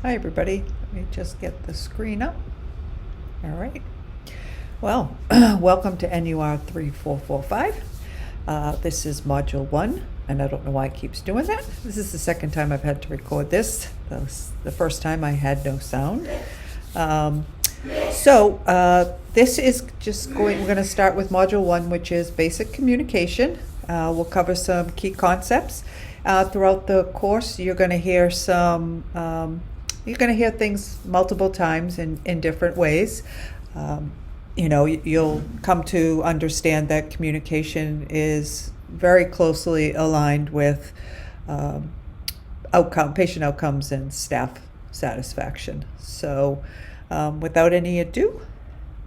Hi, everybody. Let me just get the screen up. All right. Well, welcome to NUR 3445. This is Module 1, and I don't know why it keeps doing that. This is the second time I've had to record this. The first time I had no sound. This is we're going to start with Module 1, which is basic communication. We'll cover some key concepts. Throughout the course, you're going to hear things multiple times in different ways. You'll come to understand that communication is very closely aligned with patient outcomes and staff satisfaction. So without any ado,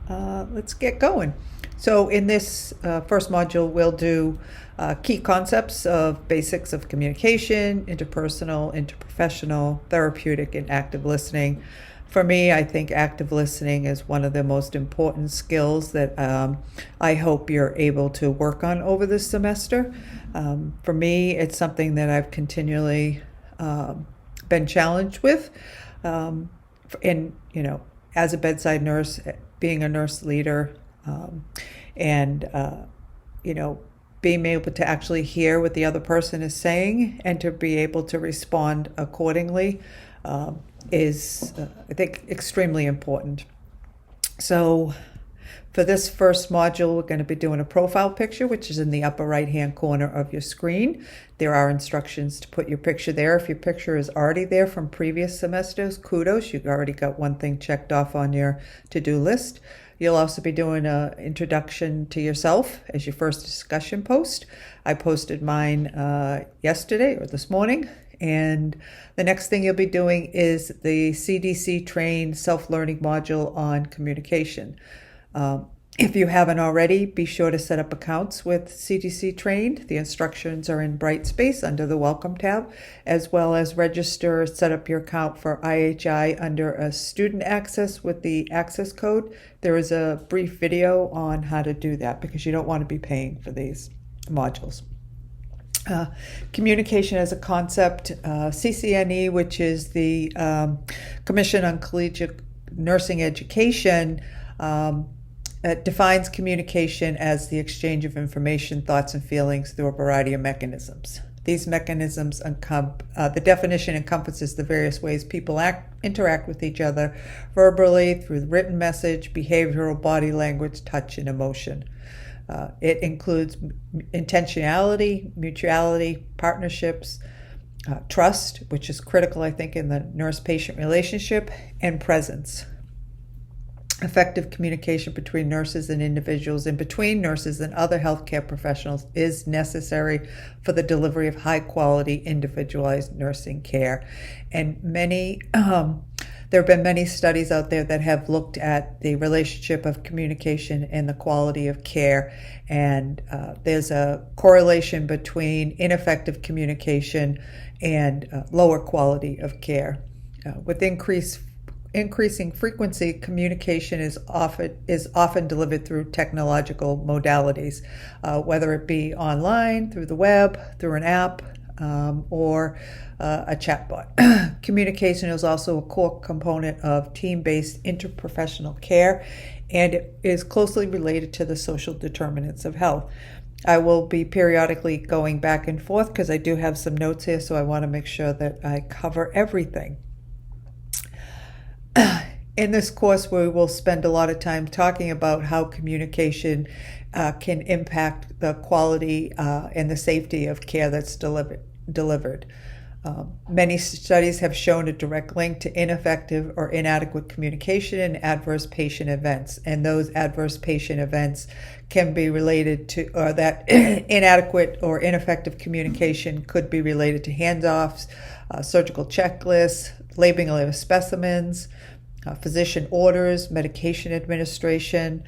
let's get going. So in this first module, we'll do key concepts of basics of communication, interpersonal, interprofessional, therapeutic, and active listening. For me, I think active listening is one of the most important skills that I hope you're able to work on over this semester. For me, it's something that I've continually been challenged with. As a bedside nurse, being a nurse leader, being able to actually hear what the other person is saying and to be able to respond accordingly is, I think, extremely important. So for this first module, we're going to be doing a profile picture, which is in the upper right-hand corner of your screen. There are instructions to put your picture there. If your picture is already there from previous semesters, kudos, you've already got one thing checked off on your to-do list. You'll also be doing an introduction to yourself as your first discussion post. I posted mine yesterday or this morning. And the next thing you'll be doing is the CDC trained self-learning module on communication. If you haven't already, be sure to set up accounts with CDC Trained. The instructions are in Brightspace under the Welcome tab, as well as set up your account for IHI under a student access with the access code. There is a brief video on how to do that because you don't want to be paying for these modules. Communication as a concept, CCNE, which is the Commission on Collegiate Nursing Education, it defines communication as the exchange of information, thoughts, and feelings through a variety of mechanisms. These mechanisms, the definition encompasses the various ways people interact with each other verbally, through written message, behavioral, body language, touch, and emotion. It includes intentionality, mutuality, partnerships, trust, which is critical, I think, in the nurse-patient relationship, and presence. Effective communication between nurses and individuals and between nurses and other healthcare professionals is necessary for the delivery of high-quality, individualized nursing care. And there have been many studies out there that have looked at the relationship of communication and the quality of care. And there's a correlation between ineffective communication and lower quality of care. With increasing frequency, communication is often delivered through technological modalities, whether it be online, through the web, through an app, or a chatbot. Communication is also a core component of team-based interprofessional care, and it is closely related to the social determinants of health. I will be periodically going back and forth because I do have some notes here, so I want to make sure that I cover everything. In this course, we will spend a lot of time talking about how communication can impact the quality and the safety of care that's delivered. Many studies have shown a direct link to ineffective or inadequate communication and adverse patient events. And those adverse patient events can be related to, or that inadequate or ineffective communication could be related to handoffs, surgical checklists, labeling of specimens, physician orders, medication administration,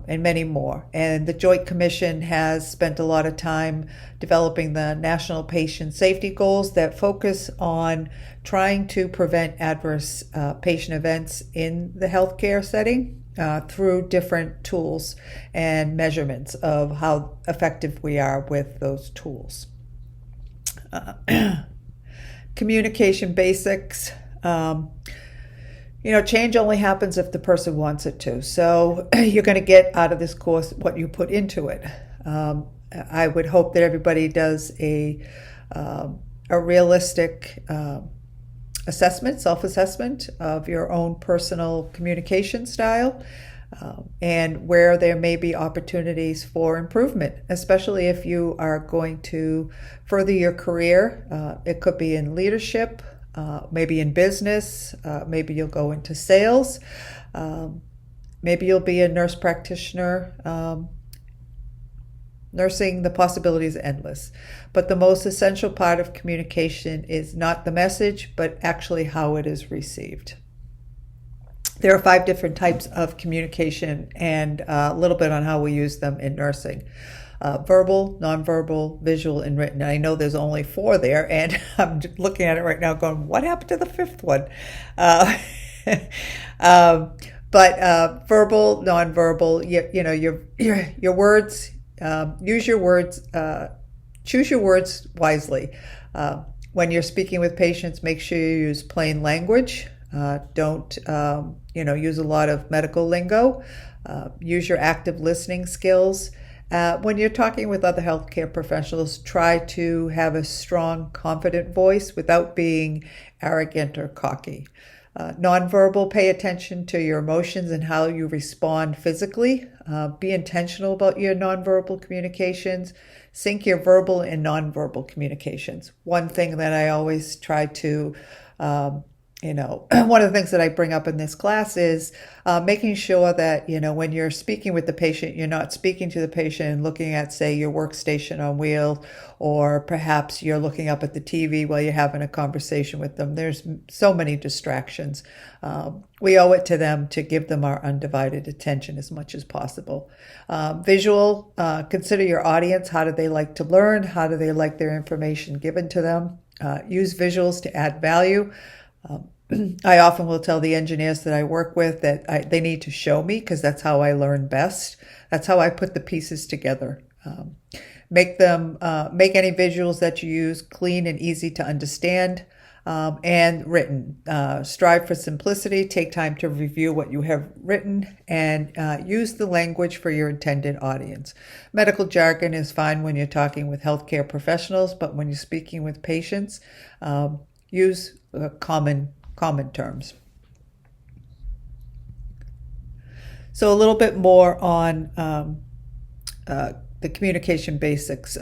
and many more. And the Joint Commission has spent a lot of time developing the National Patient Safety Goals that focus on trying to prevent adverse patient events in the healthcare setting through different tools and measurements of how effective we are with those tools. Communication basics. Change only happens if the person wants it to. So you're going to get out of this course what you put into it. I would hope that everybody does a realistic self-assessment of your own personal communication style, and where there may be opportunities for improvement, especially if you are going to further your career. It could be in leadership, maybe in business, maybe you'll go into sales, maybe you'll be a nurse practitioner. Nursing, the possibilities are endless. But the most essential part of communication is not the message, but actually how it is received. There are 5 different types of communication, and a little bit on how we use them in nursing. Verbal, nonverbal, visual, and written. And I know there's only 4 there, and I'm looking at it right now going, what happened to the 5th one? But verbal, nonverbal, your words, use your words, choose your words wisely. When you're speaking with patients, make sure you use plain language. Don't use a lot of medical lingo. Use your active listening skills. When you're talking with other healthcare professionals, try to have a strong, confident voice without being arrogant or cocky. Nonverbal, pay attention to your emotions and how you respond physically. Be intentional about your nonverbal communications. Sync your verbal and nonverbal communications. One thing that I always try to one of the things that I bring up in this class is making sure that, when you're speaking with the patient, you're not speaking to the patient and looking at, say, your workstation on wheels, or perhaps you're looking up at the TV while you're having a conversation with them. There's so many distractions. We owe it to them to give them our undivided attention as much as possible. Visual, consider your audience. How do they like to learn? How do they like their information given to them? Use visuals to add value. I often will tell the engineers that I work with that they need to show me, because that's how I learn best. That's how I put the pieces together. Make any visuals that you use clean and easy to understand, and written. Strive for simplicity. Take time to review what you have written, and use the language for your intended audience. Medical jargon is fine when you're talking with healthcare professionals, but when you're speaking with patients, use common terms. So a little bit more on the communication basics.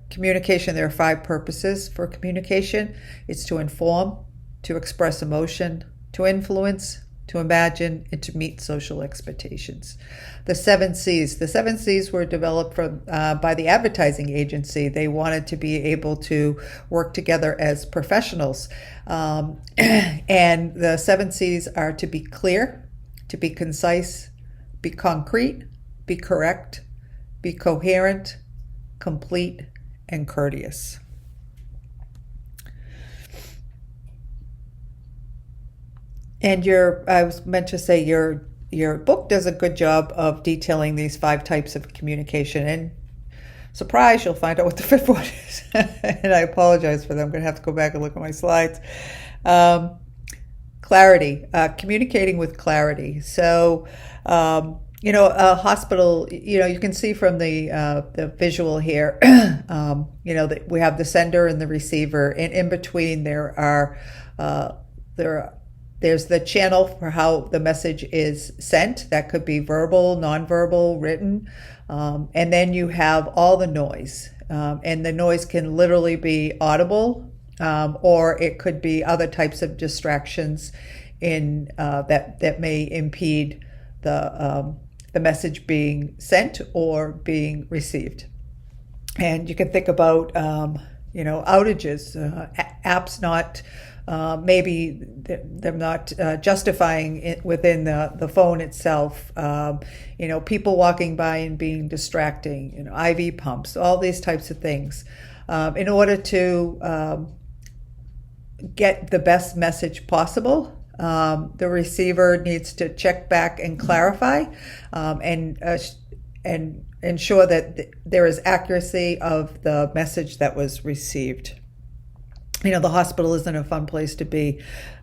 Communication, there are 5 purposes for communication. It's to inform, to express emotion, to influence, to imagine, and to meet social expectations. The 7 C's. The 7 C's were developed by the advertising agency. They wanted to be able to work together as professionals. And the 7 C's are to be clear, to be concise, be concrete, be correct, be coherent, complete, and courteous. And I was meant to say your book does a good job of detailing these 5 types of communication. And surprise, you'll find out what the 5th one is. And I apologize for that. I'm going to have to go back and look at my slides. Clarity, communicating with clarity. So, a hospital, you can see from the visual here, that we have the sender and the receiver, and in between there's the channel for how the message is sent. That could be verbal, nonverbal, written. And then you have all the noise. And the noise can literally be audible, or it could be other types of distractions that may impede the message being sent or being received. And you can think about, outages, apps not, maybe they're not justifying it within the phone itself. People walking by and being distracting, IV pumps, all these types of things. In order to get the best message possible, the receiver needs to check back and clarify, and ensure that there is accuracy of the message that was received. The hospital isn't a fun place to be.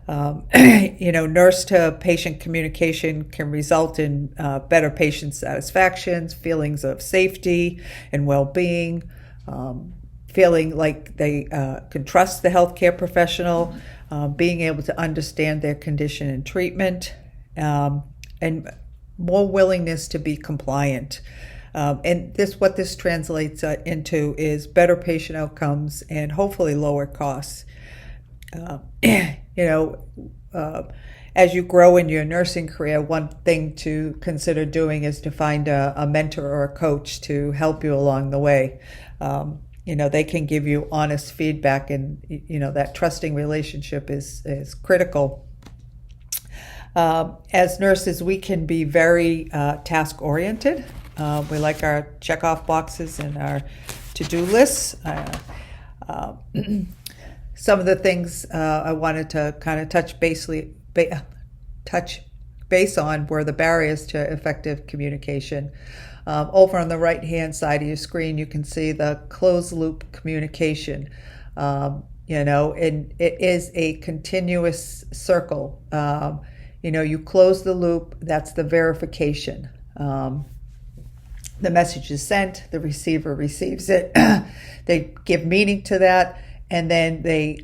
Nurse to patient communication can result in better patient satisfaction, feelings of safety and well-being, feeling like they can trust the healthcare professional, being able to understand their condition and treatment, and more willingness to be compliant. And what this translates into is better patient outcomes and hopefully lower costs. As you grow in your nursing career, one thing to consider doing is to find a mentor or a coach to help you along the way. They can give you honest feedback, and that trusting relationship is critical. As nurses, we can be very task-oriented. We like our check-off boxes and our to-do lists. Some of the things I wanted to kind of touch base on were the barriers to effective communication. Over on the right-hand side of your screen, you can see the closed-loop communication. And it is a continuous circle. You close the loop, that's the verification. The message is sent, the receiver receives it, they give meaning to that, and then they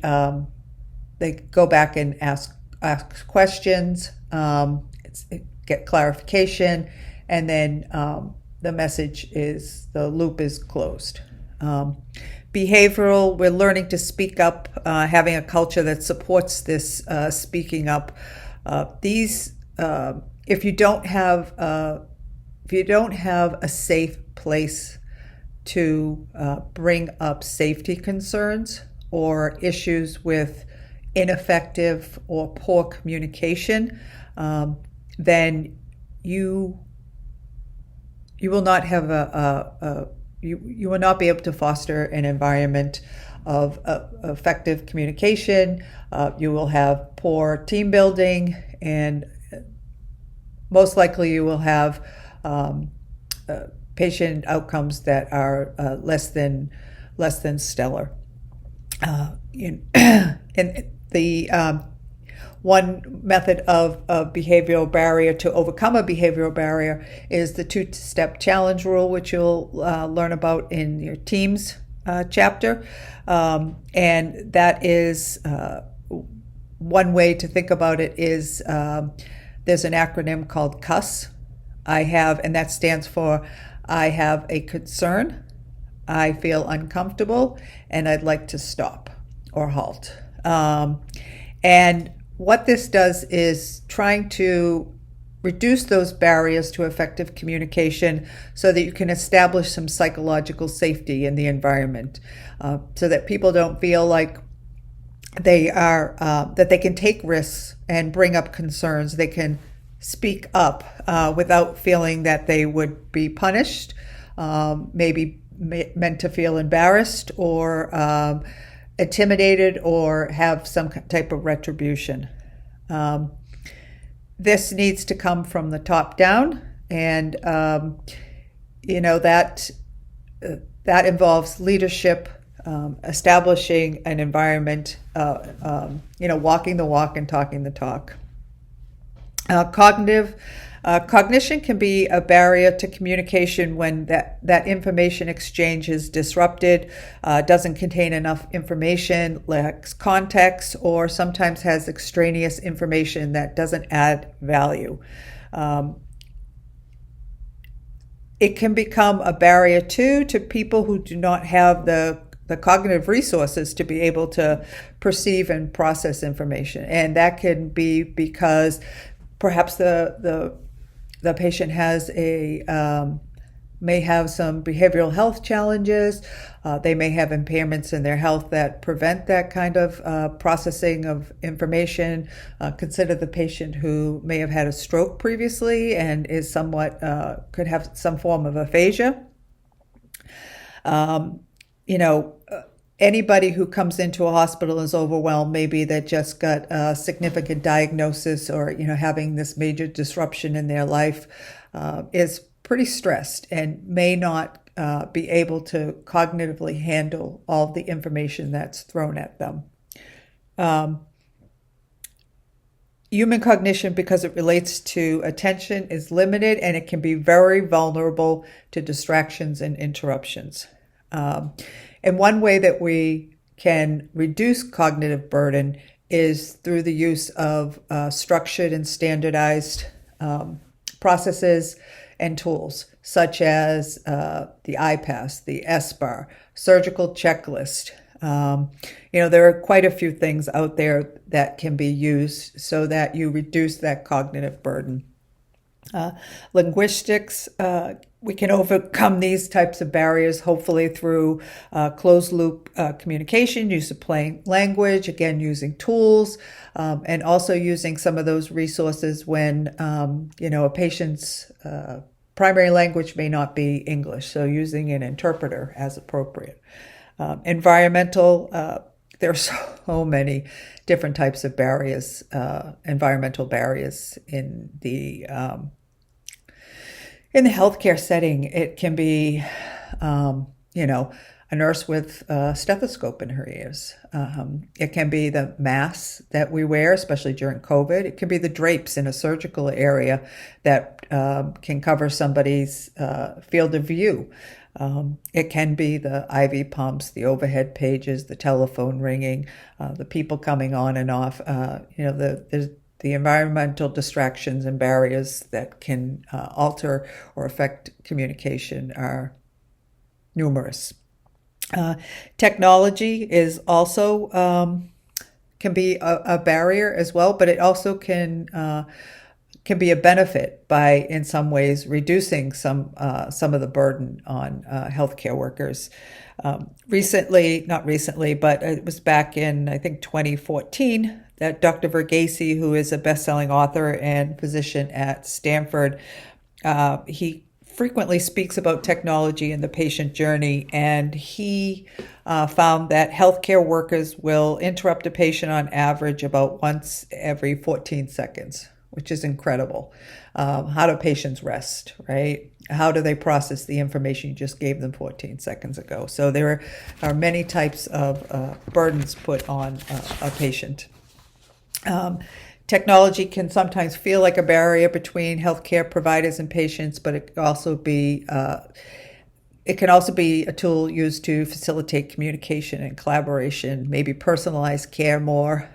go back and ask questions, get clarification, and then the loop is closed. Behavioral, we're learning to speak up, having a culture that supports this speaking up. If you don't have a safe place to bring up safety concerns or issues with ineffective or poor communication, then you will not have you will not be able to foster an environment of effective communication. You will have poor team building, and most likely you will have patient outcomes that are less than stellar. And the one method of behavioral barrier to overcome a behavioral barrier is the two-step challenge rule, which you'll learn about in your teams chapter. And that is one way to think about it is there's an acronym called CUS. And that stands for I have a concern, I feel uncomfortable, and I'd like to stop or halt. And what this does is trying to reduce those barriers to effective communication so that you can establish some psychological safety in the environment, so that people don't feel like that they can take risks and bring up concerns. They can speak up without feeling that they would be punished, maybe meant to feel embarrassed or intimidated or have some type of retribution. This needs to come from the top down, and that involves leadership, establishing an environment, walking the walk and talking the talk. Cognition can be a barrier to communication when that information exchange is disrupted, doesn't contain enough information, lacks context, or sometimes has extraneous information that doesn't add value. It can become a barrier too to people who do not have the cognitive resources to be able to perceive and process information, and that can be because perhaps the patient may have some behavioral health challenges. They may have impairments in their health that prevent that kind of processing of information. Consider the patient who may have had a stroke previously and is somewhat could have some form of aphasia. Anybody who comes into a hospital is overwhelmed, maybe that just got a significant diagnosis or, having this major disruption in their life, is pretty stressed and may not be able to cognitively handle all the information that's thrown at them. Um, Human cognition, because it relates to attention, is limited and it can be very vulnerable to distractions and interruptions. Um, and one way that we can reduce cognitive burden is through the use of structured and standardized processes and tools, such as the IPASS, the SBAR, surgical checklist. There are quite a few things out there that can be used so that you reduce that cognitive burden. Linguistics, we can overcome these types of barriers, hopefully through closed loop communication, use of plain language, again, using tools, and also using some of those resources when, a patient's primary language may not be English, so using an interpreter as appropriate. Environmental, there are so many different types of barriers, environmental barriers in the healthcare setting. It can be, a nurse with a stethoscope in her ears. It can be the masks that we wear, especially during COVID. It can be the drapes in a surgical area that can cover somebody's field of view. It can be the IV pumps, the overhead pages, the telephone ringing, the people coming on and off. The environmental distractions and barriers that can alter or affect communication are numerous. Technology is also can be a barrier as well, but it also can be a benefit by, in some ways, reducing some of the burden on healthcare workers. Not recently, but it was back in, I think, 2014, that Dr. Verghese, who is a best-selling author and physician at Stanford, he frequently speaks about technology and the patient journey, and he found that healthcare workers will interrupt a patient on average about once every 14 seconds, which is incredible. How do patients rest, right? How do they process the information you just gave them 14 seconds ago? So there are many types of burdens put on a patient. Technology can sometimes feel like a barrier between healthcare providers and patients, but it can also be a tool used to facilitate communication and collaboration, maybe personalize care more,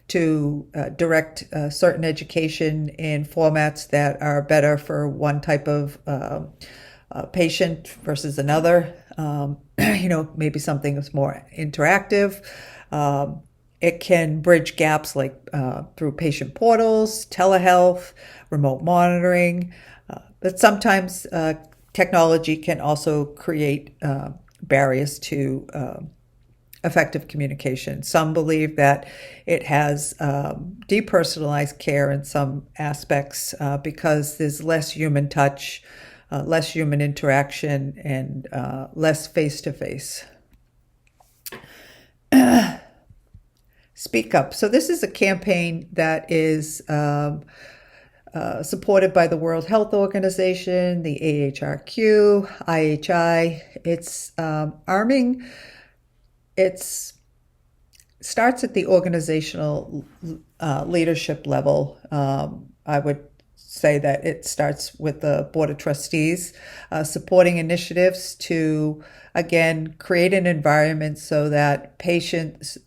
to direct certain education in formats that are better for one type of patient versus another. Maybe something that's more interactive. It can bridge gaps like through patient portals, telehealth, remote monitoring. But sometimes technology can also create barriers to effective communication. Some believe that it has depersonalized care in some aspects because there's less human touch, less human interaction, and less face-to-face. Speak Up. So this is a campaign that is supported by the World Health Organization, the AHRQ, IHI. It's arming. It starts at the organizational leadership level. I would say that it starts with the Board of Trustees, supporting initiatives to, again, create an environment so that patients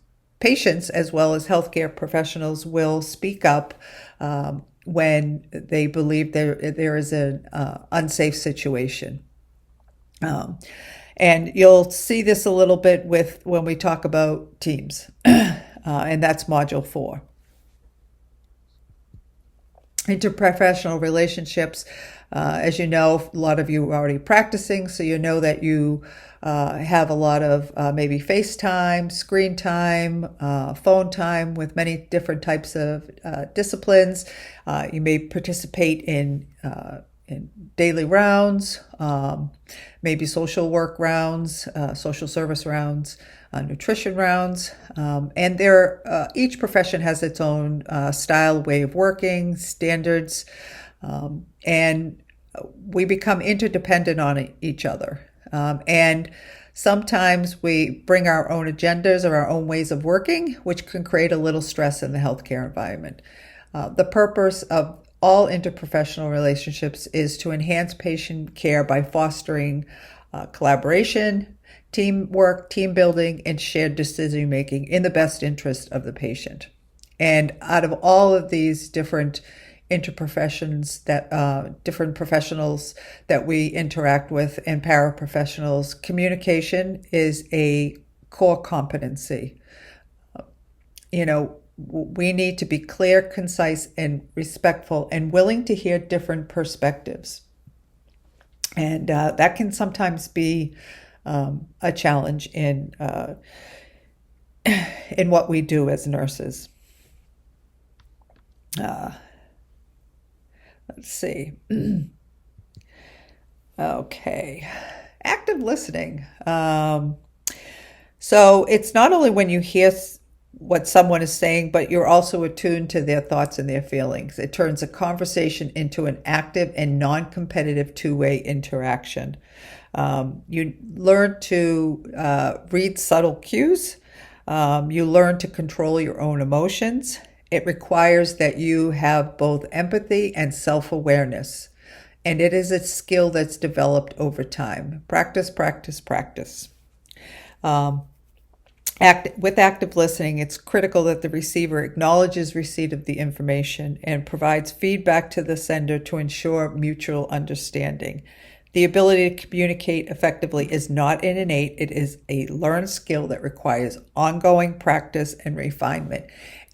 as well as healthcare professionals will speak up when they believe there is an unsafe situation. And you'll see this a little bit when we talk about teams, and that's Module 4. Interprofessional relationships, as you know, a lot of you are already practicing, so you know that you have a lot of maybe FaceTime, screen time, phone time with many different types of disciplines. You may participate in daily rounds, maybe social work rounds, social service rounds, nutrition rounds, and each profession has its own style, way of working, standards, and we become interdependent on each other. And Sometimes we bring our own agendas or our own ways of working, which can create a little stress in the healthcare environment. The purpose of all interprofessional relationships is to enhance patient care by fostering collaboration, teamwork, team building, and shared decision making in the best interest of the patient. And out of all of these different interprofessions different professionals that we interact with and paraprofessionals, communication is a core competency. We need to be clear, concise, and respectful and willing to hear different perspectives. And that can sometimes be a challenge in what we do as nurses. Let's see. Okay. Active listening. So it's not only when you hear what someone is saying, but you're also attuned to their thoughts and their feelings. It turns a conversation into an active and non-competitive two-way interaction. You learn to read subtle cues. You learn to control your own emotions. It requires that you have both empathy and self-awareness. And it is a skill that's developed over time. Practice, practice, practice. With active listening, it's critical that the receiver acknowledges receipt of the information and provides feedback to the sender to ensure mutual understanding. The ability to communicate effectively is not innate. It is a learned skill that requires ongoing practice and refinement.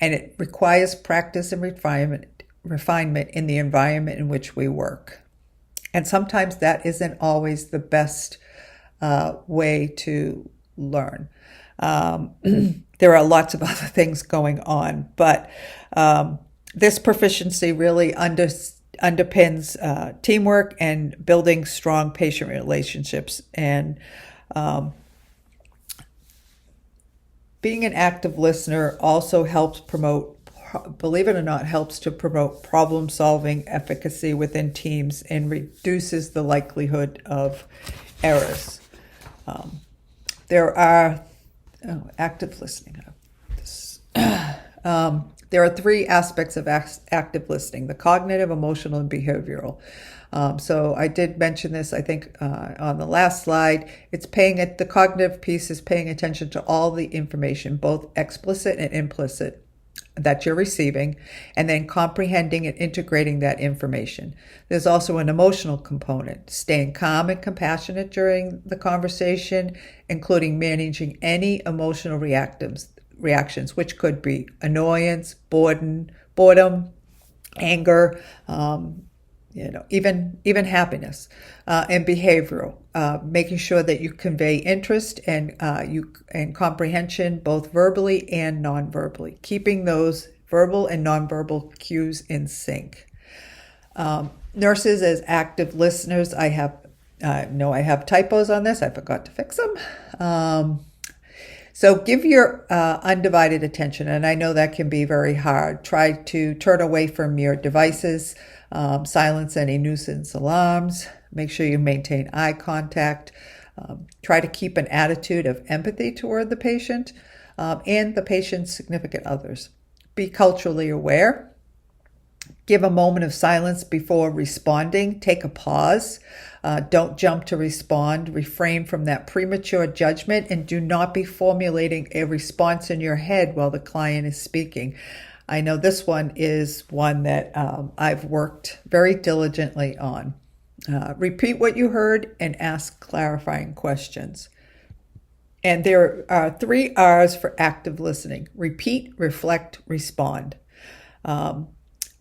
And it requires practice and refinement in the environment in which we work. And sometimes that isn't always the best way to learn. There are lots of other things going on, but this proficiency really underpins teamwork and building strong patient relationships. And being an active listener also helps promote, believe it or not, helps to promote problem-solving efficacy within teams and reduces the likelihood of errors. There are active listening. There are three aspects of active listening: the cognitive, emotional, and behavioral. So I did mention this, I think, on the last slide. The cognitive piece is paying attention to all the information, both explicit and implicit, that you're receiving, and then comprehending and integrating that information. There's also an emotional component, staying calm and compassionate during the conversation, including managing any emotional reactions, which could be annoyance, boredom, anger, even happiness, and behavioral, making sure that you convey interest and comprehension both verbally and non-verbally, keeping those verbal and non-verbal cues in sync. Nurses as active listeners, I have typos on this. I forgot to fix them. So give your undivided attention, and I know that can be very hard. Try to turn away from your devices, silence any nuisance alarms, make sure you maintain eye contact, try to keep an attitude of empathy toward the patient and the patient's significant others. Be culturally aware. Give a moment of silence before responding. Take a pause. Don't jump to respond. Refrain from that premature judgment, and do not be formulating a response in your head while the client is speaking. I know this one is one that I've worked very diligently on. Repeat what you heard and ask clarifying questions. And there are 3 R's for active listening: repeat, reflect, respond.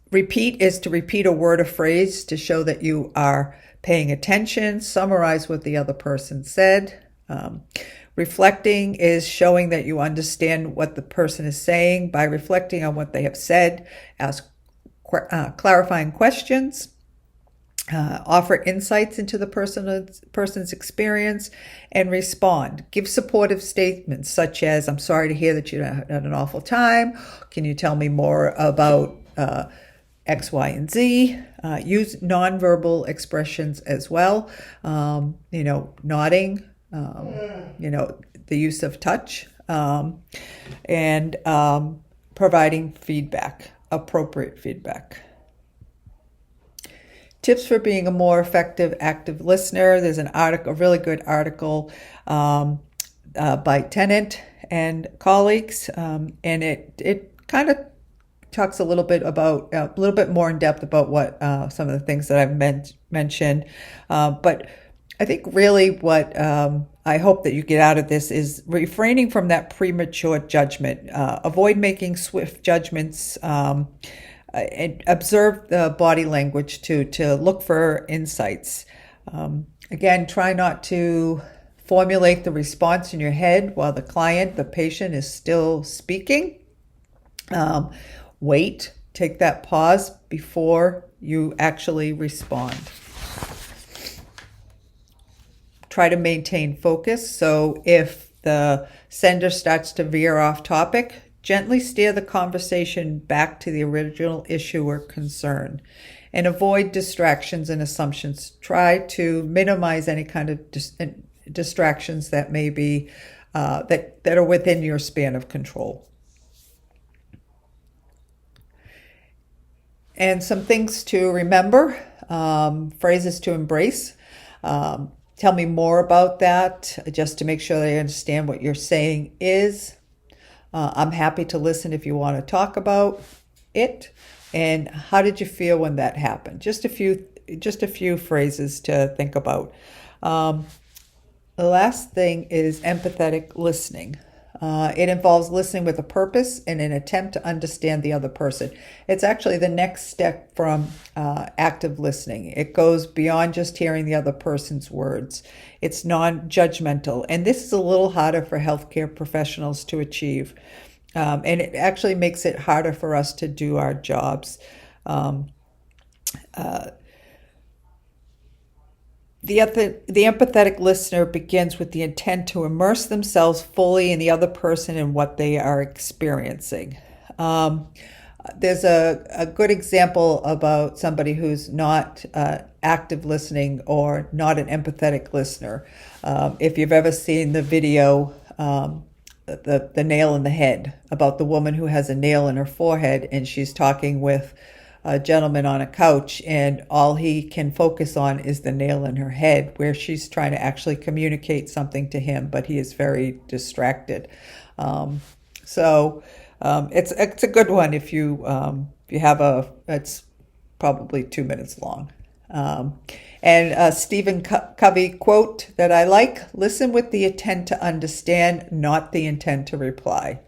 Repeat is to repeat a word or phrase to show that you are paying attention. Summarize what the other person said. Reflecting is showing that you understand what the person is saying by reflecting on what they have said. Ask clarifying questions. Offer insights into the person's experience, and respond. Give supportive statements such as, "I'm sorry to hear that you had an awful time. Can you tell me more about X, Y, and Z?" Use nonverbal expressions as well. Nodding, the use of touch, and providing feedback, appropriate feedback. Tips for being a more effective active listener. There's an article, a really good article by Tennant and colleagues, and it kind of talks a little bit more in depth about what some of the things that I've mentioned. But I think really what I hope that you get out of this is refraining from that premature judgment. Avoid making swift judgments. And observe the body language to look for insights. Again, try not to formulate the response in your head while the patient is still speaking. Wait, take that pause before you actually respond. Try to maintain focus. So if the sender starts to veer off topic, gently steer the conversation back to the original issue or concern, and avoid distractions and assumptions. Try to minimize any kind of distractions that may be that are within your span of control. And some things to remember, phrases to embrace. Tell me more about that, just to make sure that I understand what you're saying is. I'm happy to listen if you want to talk about it. And how did you feel when that happened? Just a few phrases to think about. The last thing is empathetic listening. It involves listening with a purpose and an attempt to understand the other person. It's actually the next step from active listening. It goes beyond just hearing the other person's words. It's non-judgmental. And this is a little harder for healthcare professionals to achieve. And it actually makes it harder for us to do our jobs. The empathetic listener begins with the intent to immerse themselves fully in the other person and what they are experiencing. There's a good example about somebody who's not active listening or not an empathetic listener. If you've ever seen the video, the nail in the head, about the woman who has a nail in her forehead, and she's talking with a gentleman on a couch, and all he can focus on is the nail in her head, where she's trying to actually communicate something to him, but he is very distracted. So it's a good one if you have it's probably 2 minutes long. And a Stephen Covey quote that I like: listen with the intent to understand, not the intent to reply.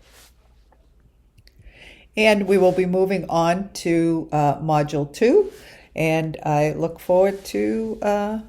And we will be moving on to Module 2, and I look forward to that.